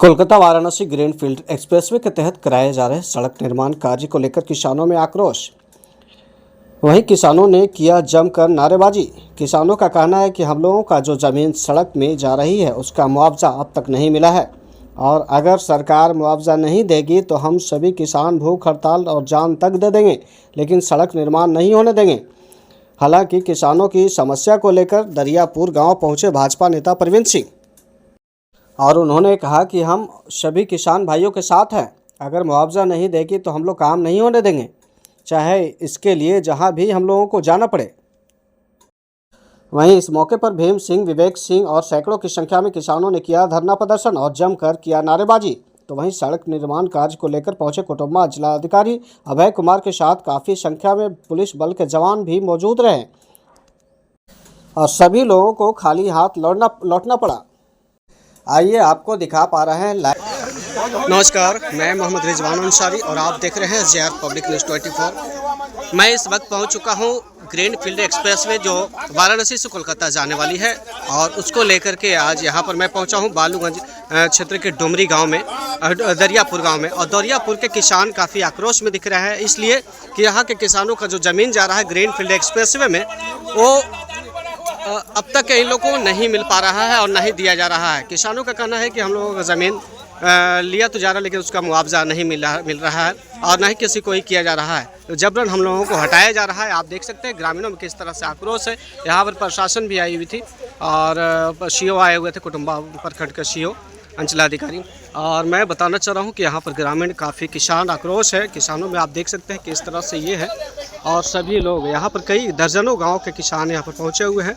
Kolkata Varanasi greenfield expressway के तहत कराए जा रहे सड़क निर्माण कार्य को लेकर किसानों में आक्रोश। वहीं किसानों ने किया जमकर नारेबाजी। किसानों का कहना है कि हम लोगों का जो ज़मीन सड़क में जा रही है उसका मुआवजा अब तक नहीं मिला है और अगर सरकार मुआवजा नहीं देगी तो हम सभी किसान भूख हड़ताल और जान तक दे देंगे, लेकिन सड़क निर्माण नहीं होने देंगे। हालांकि किसानों की समस्या को लेकर दरियापुर गांव पहुंचे भाजपा नेता प्रवीण सिंह और उन्होंने कहा कि हम सभी किसान भाइयों के साथ हैं। अगर मुआवजा नहीं देगी तो हम लोग काम नहीं होने देंगे, चाहे इसके लिए जहां भी हम लोगों को जाना पड़े। वहीं इस मौके पर भीम सिंह, विवेक सिंह और सैकड़ों की संख्या में किसानों ने किया धरना प्रदर्शन और जमकर किया नारेबाजी। तो वहीं सड़क निर्माण कार्य को लेकर पहुंचे कोटुंबा जिलाधिकारी अभय कुमार के साथ काफ़ी संख्या में पुलिस बल के जवान भी मौजूद रहे और सभी लोगों को खाली हाथ लौटना पड़ा। आइए आपको दिखा पा रहे हैं लाइव। नमस्कार, मैं मोहम्मद रिजवान अंसारी और आप देख रहे हैं JR पब्लिक न्यूज़ 24। मैं इस वक्त पहुंच चुका हूं ग्रीनफील्ड एक्सप्रेसवे जो वाराणसी से कोलकाता जाने वाली है और उसको लेकर के आज यहां पर मैं पहुंचा हूं बालूगंज क्षेत्र के डुमरी गांव में, दरियापुर गांव में। और दरियापुर के किसान काफ़ी आक्रोश में दिख रहे हैं, इसलिए कि यहाँ के किसानों का जो ज़मीन जा रहा है ग्रीनफील्ड एक्सप्रेसवे में वो अब तक इन लोगों को नहीं मिल पा रहा है और नहीं दिया जा रहा है। किसानों का कहना है कि हम लोगों का ज़मीन लिया तो जा रहा है लेकिन उसका मुआवजा नहीं मिल रहा है और ना ही किसी को ही किया जा रहा है। तो जबरन हम लोगों को हटाया जा रहा है। आप देख सकते हैं ग्रामीणों में किस तरह से आक्रोश है। यहाँ पर प्रशासन भी आई हुई थी और CO आए हुए थे, कुटुंबा प्रखंड के CO अंचलाधिकारी। और मैं बताना चाह रहा हूँ कि यहाँ पर ग्रामीण काफ़ी किसान आक्रोश है। किसानों में आप देख सकते हैं किस तरह से ये है और सभी लोग यहाँ पर कई दर्जनों गाँव के किसान यहाँ पर पहुँचे हुए हैं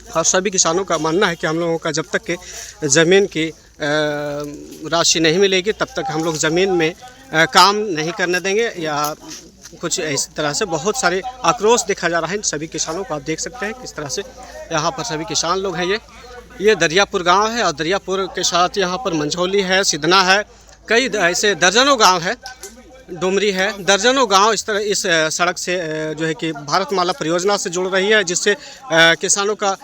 और सभी किसानों का मानना है कि हम लोगों का जब तक के ज़मीन की राशि नहीं मिलेगी तब तक हम लोग ज़मीन में काम नहीं करने देंगे या कुछ इस तरह से बहुत सारे आक्रोश देखा जा रहा है सभी किसानों को। आप देख सकते हैं किस तरह से यहाँ पर सभी किसान लोग हैं। ये दरियापुर गांव है और दरियापुर के साथ यहाँ पर मंझौली है, सिधना है, कई ऐसे दर्जनों गाँव है, डुमरी है, दर्जनों गांव इस तरह इस सड़क से जो है कि भारतमाला परियोजना से जुड़ रही है, जिससे किसानों का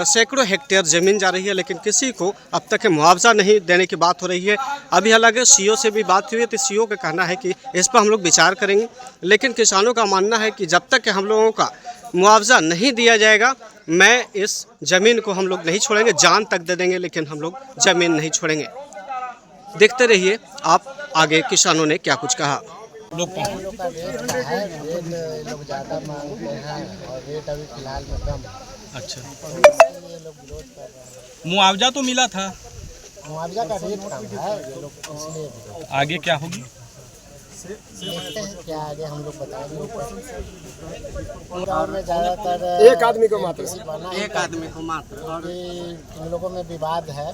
सैकड़ों हेक्टेयर ज़मीन जा रही है, लेकिन किसी को अब तक मुआवजा नहीं देने की बात हो रही है। अभी हालांकि CO से भी बात हुई है तो CO का कहना है कि इस पर हम लोग विचार करेंगे, लेकिन किसानों का मानना है कि जब तक हम लोगों का मुआवजा नहीं दिया जाएगा मैं इस ज़मीन को हम लोग नहीं छोड़ेंगे, जान तक दे देंगे लेकिन हम लोग ज़मीन नहीं छोड़ेंगे। देखते रहिए आप आगे किसानों ने क्या कुछ कहा। लोग का रेट है, रेट लोग ज़्यादा मांगते हैं और रेट अभी फिलहाल में कम। अच्छा, इसलिए लोग विरोध कर रहे हैं। मुआवजा तो मिला था, मुआवजा का रेट कम है, ये लोग इसलिए विरोध। आगे क्या होगी देखते हैं क्या आगे हम लोग बताएंगे। गाँव में ज़्यादातर एक आदमी को मात्र और इन लोगों में विवाद है,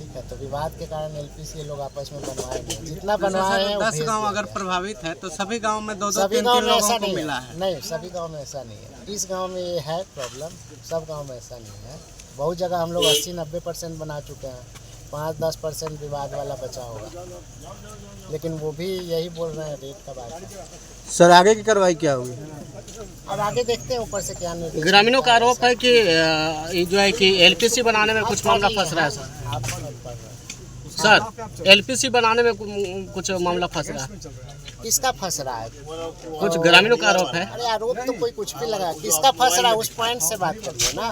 ठीक है, तो विवाद के कारण LPC लोग आपस में बनवाएंगे। जितना बनवाए हैं 10 गांव अगर प्रभावित है तो सभी गांव में दो सभी गांव में ऐसा नहीं मिला है। नहीं, सभी गांव में ऐसा नहीं है। इस गांव में ये है प्रॉब्लम, सब गांव में ऐसा नहीं है। बहुत जगह हम लोग 80-90% बना चुके हैं, 5-10% विवाद वाला बचा होगा, लेकिन वो भी यही बोल रहे हैं रेट का बात है। सर आगे की कार्रवाई क्या होगी? अब आगे देखते हैं ऊपर से क्या निर्देश। ग्रामीणों का आरोप है कि जो है कि LPC बनाने में कुछ मामला फंस रहा है सर। LPC बनाने में कुछ मामला फंस रहा है। किसका फंस रहा है? कुछ ग्रामीणों का आरोप है। अरे आरोप तो कोई कुछ भी लगा, किसका फंस रहा है उस पॉइंट से बात करिए ना।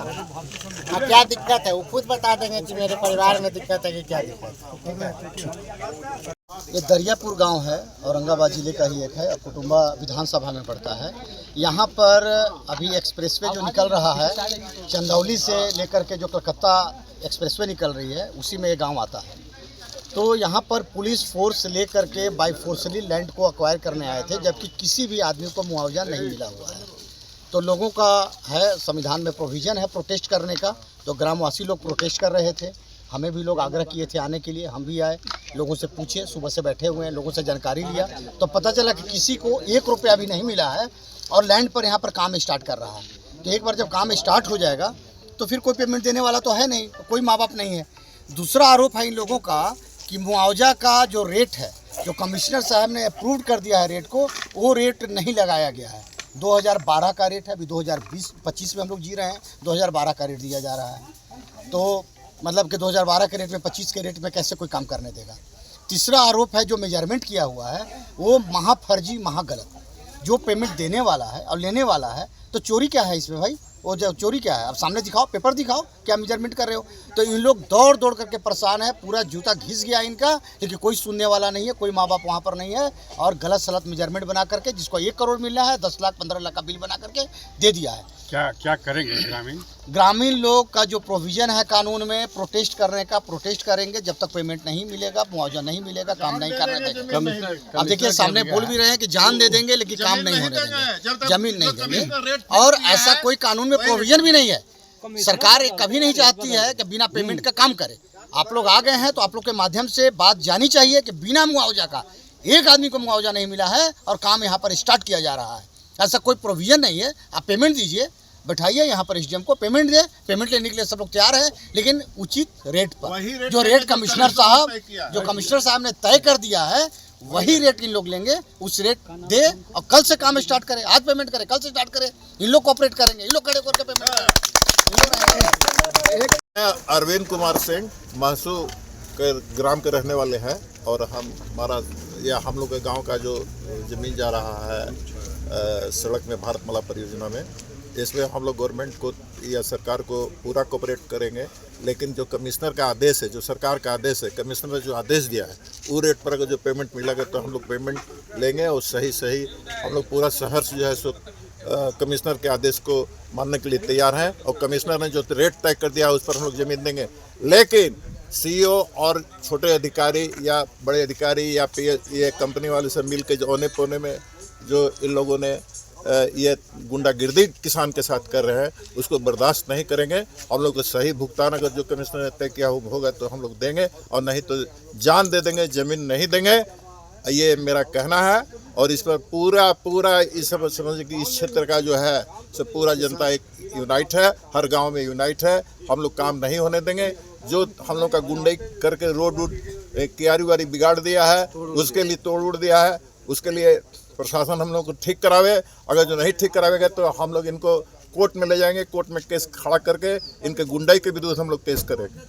अब क्या दिक्कत है वो खुद बता देंगे कि मेरे परिवार में दिक्कत है कि क्या दिक्कत है। ये दरियापुर गांव है, औरंगाबाद जिले का ही एक है, कुटुंबा विधानसभा में पड़ता है। यहाँ पर अभी एक्सप्रेसवे जो निकल रहा है चंदौली से लेकर के जो कलकत्ता एक्सप्रेसवे निकल रही है उसी में ये गांव आता है। तो यहाँ पर पुलिस फोर्स लेकर के बाई फोर्सली लैंड को अक्वायर करने आए थे, जबकि किसी भी आदमी को मुआवजा नहीं मिला हुआ है। तो लोगों का है, संविधान में प्रोविज़न है प्रोटेस्ट करने का, तो ग्रामवासी लोग प्रोटेस्ट कर रहे थे। हमें भी लोग आग्रह किए थे आने के लिए, हम भी आए, लोगों से पूछे, सुबह से बैठे हुए हैं, लोगों से जानकारी लिया तो पता चला कि किसी को 1 रुपया भी नहीं मिला है और लैंड पर यहाँ पर काम स्टार्ट कर रहा है। तो एक बार जब काम स्टार्ट हो जाएगा तो फिर कोई पेमेंट देने वाला तो है नहीं, कोई माँ बाप नहीं है। दूसरा आरोप है इन लोगों का कि मुआवजा का जो रेट है, जो कमिश्नर साहब ने अप्रूव कर दिया है रेट को, वो रेट नहीं लगाया गया है। 2012 का रेट है, अभी 2020-25 में हम लोग जी रहे हैं, 2012 का रेट दिया जा रहा है। तो मतलब कि 2012 के रेट में 25 के रेट में कैसे कोई काम करने देगा। तीसरा आरोप है जो मेजरमेंट किया हुआ है वो महाफर्जी महागलत। जो पेमेंट देने वाला है और लेने वाला है तो चोरी क्या है इसमें भाई? वो जो चोरी क्या है? अब सामने दिखाओ, पेपर दिखाओ, क्या मेजरमेंट कर रहे हो। तो इन लोग दौड़ दौड़ करके परेशान है, पूरा जूता घिस गया इनका, लेकिन कोई सुनने वाला नहीं है, कोई माँ बाप वहाँ पर नहीं है। और गलत सलत मेजरमेंट बना करके जिसको 1 करोड़ मिलना है 10 लाख 15 लाख का बिल बना करके दे दिया है। क्या करेंगे ग्रामीण लोग का जो प्रोविज़न है कानून में प्रोटेस्ट करने का, प्रोटेस्ट करेंगे जब तक पेमेंट नहीं मिलेगा, मुआवजा नहीं मिलेगा, काम नहीं करने देंगे। अब देखिए सामने बोल भी रहे हैं कि जान दे देंगे लेकिन काम नहीं होने देंगे, जमीन नहीं देंगे। और ऐसा कोई कानून में प्रोविज़न भी नहीं है। सरकार कभी नहीं चाहती है कि बिना पेमेंट का काम करे। आप लोग आ गए हैं तो आप लोग के माध्यम से बात जानी चाहिए कि बिना मुआवजा का एक आदमी को मुआवजा नहीं मिला है और काम यहाँ पर स्टार्ट किया जा रहा है। ऐसा कोई प्रोविज़न नहीं है। आप पेमेंट दीजिए, बैठाइए यहाँ पर एसडीएम को, पेमेंट दे, पेमेंट लेने के लिए सब लोग तैयार है, लेकिन उचित रेट पर। जो रेट कमिश्नर साहब ने तय कर दिया है वही रेट इन लोग लेंगे। उस रेट दे और कल से काम स्टार्ट करें। आज पेमेंट करें, कल से स्टार्ट करें। इन लोग कोऑपरेट करेंगे, इन लोग खड़े होकर पेमेंट करें। अरविंद कुमार सिंह महसू के ग्राम के रहने वाले हैं और हम लोग के गांव का जो ज़मीन जा रहा है सड़क में भारतमाला परियोजना में, इसमें हम लोग गवर्नमेंट को या सरकार को पूरा कोऑपरेट करेंगे। लेकिन जो कमिश्नर का आदेश है, जो सरकार का आदेश है, कमिश्नर ने जो आदेश दिया है वो रेट पर अगर जो पेमेंट मिलेगा तो हम लोग पेमेंट लेंगे और सही हम लोग पूरा शहर से जो है सो कमिश्नर के आदेश को मानने के लिए तैयार हैं। और कमिश्नर ने जो रेट तय कर दिया उस पर हम लोग ज़मीन देंगे। लेकिन सीईओ और छोटे अधिकारी या बड़े अधिकारी या ये कंपनी वाले सब मिल के जो औने पौने में जो इन लोगों ने ये गुंडागिर्दी किसान के साथ कर रहे हैं उसको बर्दाश्त नहीं करेंगे। हम लोग को सही भुगतान अगर जो कमिश्नर ने तय किया होगा तो हम लोग देंगे और नहीं तो जान दे देंगे, ज़मीन नहीं देंगे। ये मेरा कहना है। और इस पर पूरा इस समझ कि इस क्षेत्र का जो है सब पूरा जनता एक यूनाइट है, हर गांव में यूनाइट है। हम लोग काम नहीं होने देंगे। जो हम लोग का गुंडई करके रोड क्यारी वारी बिगाड़ दिया है, उसके लिए तोड़ उड़ दिया है, उसके लिए प्रशासन हम लोग को ठीक करावे। अगर जो नहीं ठीक करावेगा तो हम लोग इनको कोर्ट में ले जाएंगे, कोर्ट में केस खड़ा करके इनके गुंडाई के विरुद्ध हम लोग केस करेंगे।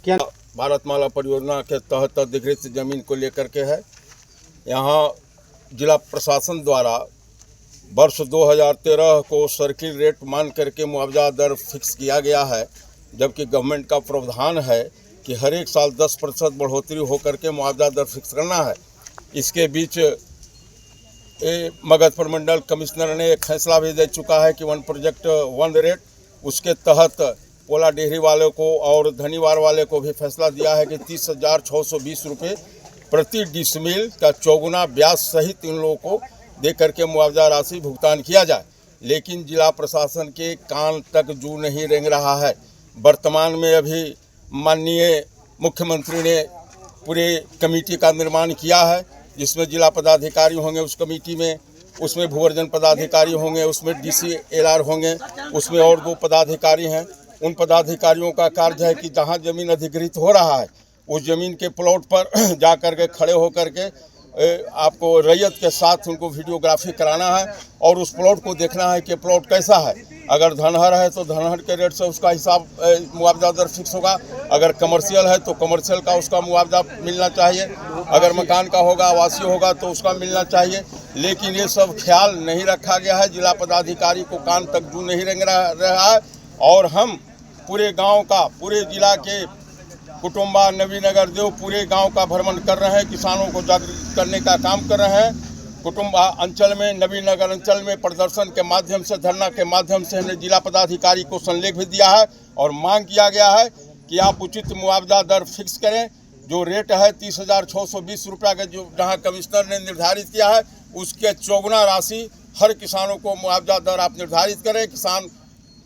क्या भारतमाला परियोजना के तहत अधिकृत जमीन को लेकर के है। यहाँ जिला प्रशासन द्वारा वर्ष 2013 को सर्किल रेट मान करके मुआवजा दर फिक्स किया गया है, जबकि गवर्नमेंट का प्रावधान है कि हर एक साल 10% बढ़ोतरी होकर के मुआवजा दर फिक्स करना है। इसके बीच मगध प्रमंडल कमिश्नर ने एक फैसला भी दे चुका है कि 1 प्रोजेक्ट 1 रेट, उसके तहत पोला डेहरी वाले को और धनीवार वाले को भी फैसला दिया है कि 30,620 रुपये प्रति डिसमिल का 4 ब्याज सहित इन लोगों को दे करके मुआवजा राशि भुगतान किया जाए। लेकिन जिला प्रशासन के कान तक जू नहीं रेंग रहा है। वर्तमान में अभी माननीय मुख्यमंत्री ने पूरे कमेटी का निर्माण किया है, जिसमें जिला पदाधिकारी होंगे उस कमेटी में, उसमें भूवर्जन पदाधिकारी होंगे, उसमें DCLR होंगे, उसमें और 2 पदाधिकारी हैं। उन पदाधिकारियों का कार्य है कि जहां ज़मीन अधिग्रहित हो रहा है उस ज़मीन के प्लॉट पर जा कर के खड़े होकर के आपको रैयत के साथ उनको वीडियोग्राफी कराना है और उस प्लॉट को देखना है कि प्लॉट कैसा है। अगर धनहर है तो धनहर के रेट से उसका हिसाब मुआवजा दर फिक्स होगा। अगर कमर्शियल है तो कमर्शियल का उसका मुआवजा मिलना चाहिए। अगर मकान का होगा, आवासीय होगा तो उसका मिलना चाहिए। लेकिन ये सब ख्याल नहीं रखा गया है। जिला पदाधिकारी को कान तक जू नहीं रेंग रहा है। और हम पूरे गाँव का, पूरे जिला के कुटुम्बा, नवीनगर, देव पूरे गांव का भ्रमण कर रहे हैं, किसानों को जागरूक करने का काम कर रहे हैं। कुटुम्बा अंचल में, नवीनगर अंचल में प्रदर्शन के माध्यम से, धरना के माध्यम से हमने जिला पदाधिकारी को संलेख भी दिया है और मांग किया गया है कि आप उचित मुआवजा दर फिक्स करें। जो रेट है 30,620 रुपये का जो जहाँ कमिश्नर ने निर्धारित किया है उसके 4 राशि हर किसानों को मुआवजा दर आप निर्धारित करें। किसान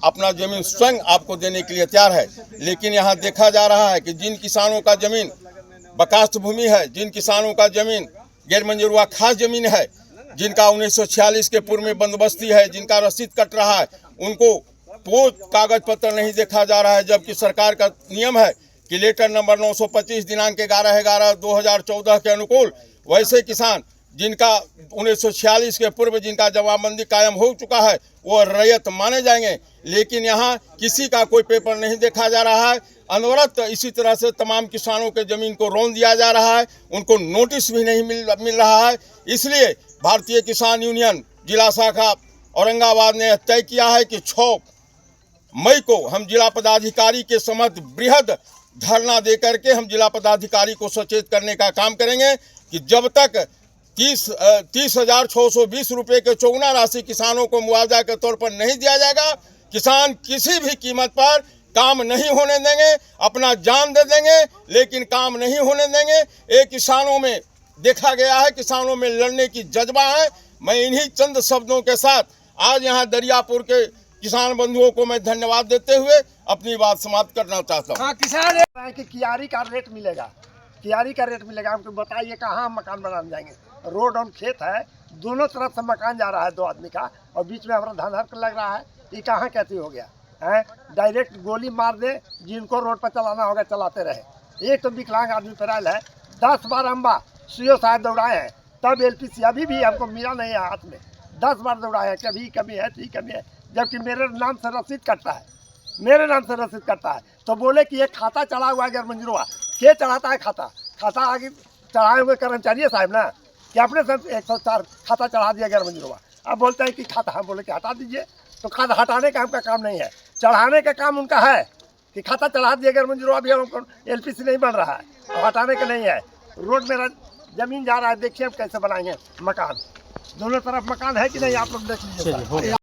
अपना ज़मीन स्वयं आपको देने के लिए तैयार है। लेकिन यहाँ देखा जा रहा है कि जिन किसानों का ज़मीन बकास्त भूमि है, जिन किसानों का ज़मीन गैर मंजूरवा खास ज़मीन है, जिनका 1946 के पूर्व में बंदोबस्ती है, जिनका रसीद कट रहा है, उनको कोई कागज पत्र नहीं देखा जा रहा है। जबकि सरकार का नियम है कि लेटर नंबर 925 दिनांक 11/11/2014 के अनुकूल वैसे किसान जिनका 1946 के पूर्व जिनका जमाबंदी कायम हो चुका है वो रैयत माने जाएंगे। लेकिन यहाँ किसी का कोई पेपर नहीं देखा जा रहा है। अनवरत इसी तरह से तमाम किसानों के ज़मीन को रौंद दिया जा रहा है, उनको नोटिस भी नहीं मिल रहा है। इसलिए भारतीय किसान यूनियन जिला शाखा औरंगाबाद ने तय किया है कि 6 मई को हम जिला पदाधिकारी के समक्ष बृहद धरना दे करके हम जिला पदाधिकारी को सचेत करने का काम करेंगे कि जब तक 30,620 रुपये के चौगुना राशि किसानों को मुआवजा के तौर पर नहीं दिया जाएगा, किसान किसी भी कीमत पर काम नहीं होने देंगे, अपना जान दे देंगे, लेकिन काम नहीं होने देंगे। ये किसानों में देखा गया है, किसानों में लड़ने की जज्बा है। मैं इन्हीं चंद शब्दों के साथ आज यहाँ दरियापुर के किसान बंधुओं को मैं धन्यवाद देते हुए अपनी बात समाप्त करना चाहता हूँ। किसान की कियारी का रेट मिलेगा, कियारी का रेट मिलेगा। हमको बताइए कहाँ हम मकान बनाने जाएंगे? रोड और खेत है, दोनों तरफ से मकान जा रहा है 2 आदमी का, और बीच में हमारा धनहर लग रहा है। ये कहाँ कैसे हो गया है? डायरेक्ट गोली मार दे, जिनको रोड पर चलाना होगा चलाते रहे। एक तो विकलांग आदमी पर आयल है, 10 बार अम्बा सीओ साहब दौड़ाए हैं, तब LPC अभी भी हमको मिला नहीं है हाथ में। 10 बार दौड़ाए हैं, कभी कमी है, ठीक कमी है, जबकि मेरे नाम से रसीद कटता है, मेरे नाम से रसीद कटता है। तो बोले कि ये खाता चढ़ा हुआ है गैर मंजूरवा, के चढ़ाता है खाता? खाता आगे चढ़ाए हुए कर्मचारी साहब ना, कि अपने सब 104 खाता चढ़ा दिया गैर मंजूरवा। अब बोलते हैं कि खाता, हम बोले कि हटा दीजिए। तो खाता हटाने का हमका काम नहीं है, चढ़ाने का काम उनका है कि खाता चढ़ा दिया गैर मंजूरवा, भी हमको LPC नहीं बन रहा है, और हटाने का नहीं है। रोड मेरा ज़मीन जा रहा है, देखिए हम कैसे बनाएंगे मकान। दोनों तरफ मकान है कि नहीं, आप लोग देख लीजिए।